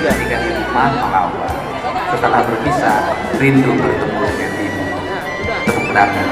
ketika di rumah mengapa setelah berpisah rindu bertemu dengan ibu. Tepuk tangan.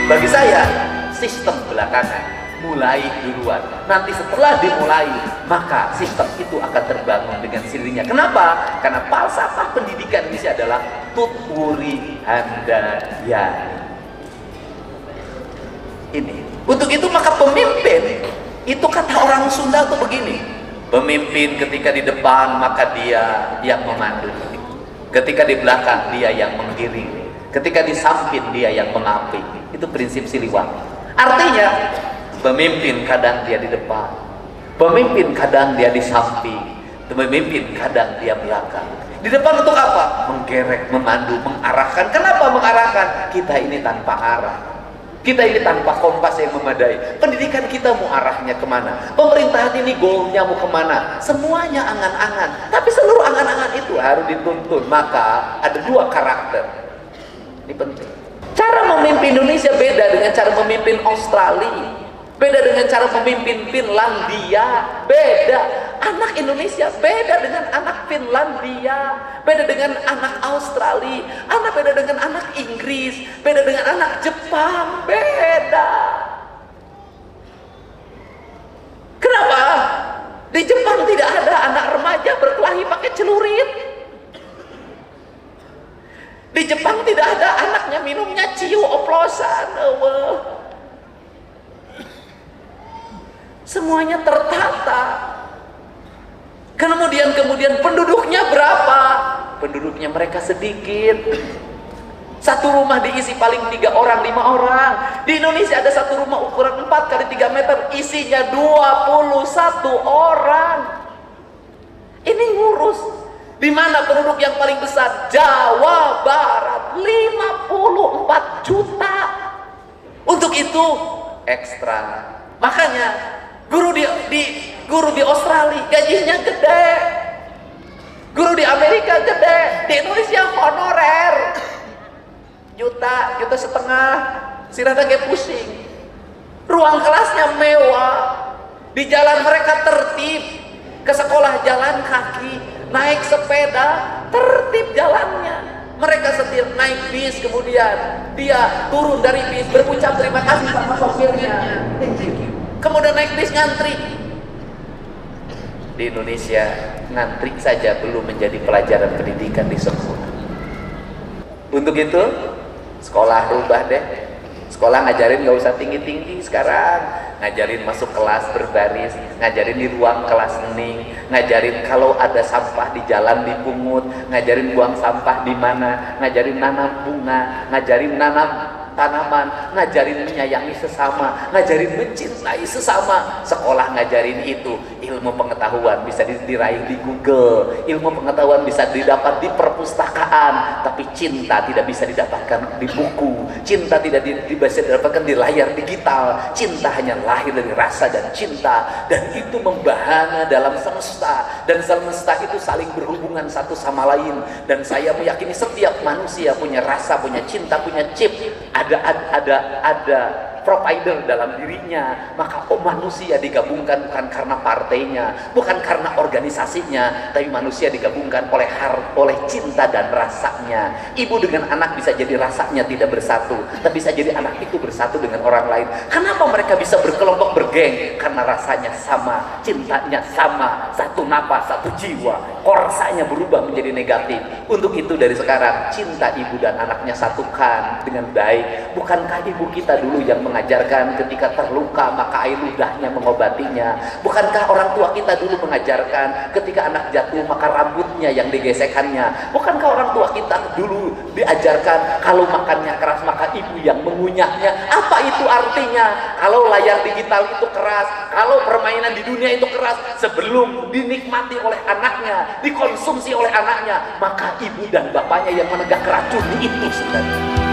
Bagi saya, sistem belakangan mulai duluan. Nanti setelah dimulai, maka sistem itu akan terbangun dengan sendirinya. Kenapa? Karena falsafah pendidikan Indonesia adalah tuturi handayani. Ini. Untuk itu maka pemimpin, itu kata orang Sunda tuh begini. Pemimpin ketika di depan maka dia yang memandu. Ketika di belakang dia yang menggiring. Ketika di samping dia yang mengapit. Itu prinsip Siliwangi. Artinya pemimpin kadang dia di depan, pemimpin kadang dia di samping, pemimpin kadang dia belakang. Di depan untuk apa? Menggerek, memandu, mengarahkan. Kenapa mengarahkan? Kita ini tanpa arah, kita ini tanpa kompas yang memadai. Pendidikan kita mau arahnya kemana? Pemerintahan ini goalnya mau kemana? Semuanya angan-angan. Tapi seluruh angan-angan itu harus dituntun. Maka ada dua karakter. Ini penting. Cara memimpin Indonesia beda dengan cara memimpin Australia, beda dengan cara memimpin Finlandia, beda. Anak Indonesia beda dengan anak Finlandia, beda dengan anak Australia, beda dengan anak Inggris, beda dengan anak Jepang, beda. Kenapa? Di Jepang tidak ada anak remaja berkelahi pakai celurit. Di Jepang tidak ada anaknya minumnya ciu oplosan. Semuanya tertata. Kemudian penduduknya berapa? Penduduknya mereka sedikit. Satu rumah diisi paling 3 orang, 5 orang. Di Indonesia ada satu rumah ukuran 4 kali 3 meter, isinya 21 orang. Ini ngurus. Di mana penduduk yang paling besar? Jawa Barat, 54 juta. Untuk itu ekstra. Makanya guru di Australia gajinya gede, guru di Amerika gede, di Indonesia honorer juta setengah. Sirata kayak pusing. Ruang kelasnya mewah, di jalan mereka tertib, ke sekolah jalan kaki, naik sepeda, tertib jalannya. Mereka setir naik bis, kemudian dia turun dari bis, berucap terima kasih sama sopirnya, kemudian naik bis ngantri. Di Indonesia ngantri saja belum menjadi pelajaran pendidikan di sekolah. Untuk itu sekolah rubah deh. Sekolah ngajarin gak usah tinggi-tinggi sekarang, ngajarin masuk kelas berbaris, ngajarin di ruang kelas hening, ngajarin kalau ada sampah di jalan dipungut, ngajarin buang sampah di mana, ngajarin nanam bunga, ngajarin nanam tanaman, ngajarin menyayangi sesama, ngajarin mencintai sesama. Sekolah ngajarin itu. Ilmu pengetahuan bisa diraih di Google, ilmu pengetahuan bisa didapat di perpustakaan, tapi cinta tidak bisa didapatkan di buku, cinta tidak bisa didapatkan di layar digital. Cinta hanya lahir dari rasa dan cinta, dan itu membahana dalam semesta, dan semesta itu saling berhubungan satu sama lain. Dan saya meyakini setiap manusia punya rasa, punya cinta, punya chip, ada provider dalam dirinya. Maka manusia digabungkan bukan karena partainya, bukan karena organisasinya, tapi manusia digabungkan oleh cinta dan rasanya. Ibu dengan anak bisa jadi rasanya tidak bersatu, tapi bisa jadi anak itu bersatu dengan orang lain. Kenapa mereka bisa berkelompok bergeng? Karena rasanya sama, cintanya sama, satu napas, satu jiwa. Korsanya berubah menjadi negatif. Untuk itu dari sekarang cinta ibu dan anaknya satukan dengan baik. Bukankah ibu kita dulu yang mengajarkan ketika terluka maka air ludahnya mengobatinya? Bukankah orang tua kita dulu mengajarkan ketika anak jatuh maka rambutnya yang digesekannya? Bukankah orang tua kita dulu diajarkan kalau makannya keras maka ibu yang mengunyahnya? Apa itu artinya? Kalau layar digital itu keras, kalau permainan di dunia itu keras, sebelum dinikmati oleh anaknya, dikonsumsi oleh anaknya, maka ibu dan bapaknya yang menegak racun itu sebenarnya.